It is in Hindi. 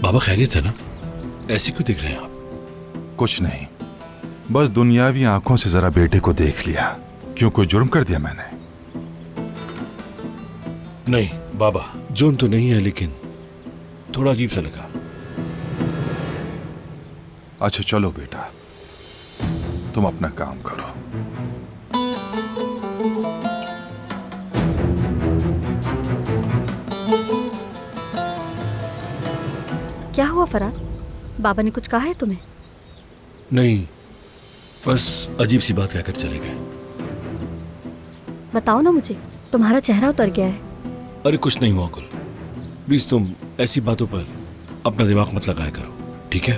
बाबा खैरियत है ना? ऐसे क्यों दिख रहे हैं आप? कुछ नहीं, बस दुनियावी आंखों से जरा बेटे को देख लिया। क्यों, कोई जुर्म कर दिया मैंने? नहीं बाबा, जुर्म तो नहीं है, लेकिन थोड़ा अजीब सा लगा। अच्छा चलो बेटा, तुम अपना काम करो। क्या हुआ फराद? बाबा ने कुछ कहा है तुम्हें? नहीं, बस अजीब सी बात कहकर चले गए। बताओ ना मुझे, तुम्हारा चेहरा उतर गया है। अरे कुछ नहीं हुआ कुल, प्लीज तुम ऐसी बातों पर अपना दिमाग मत लगाया करो, ठीक है?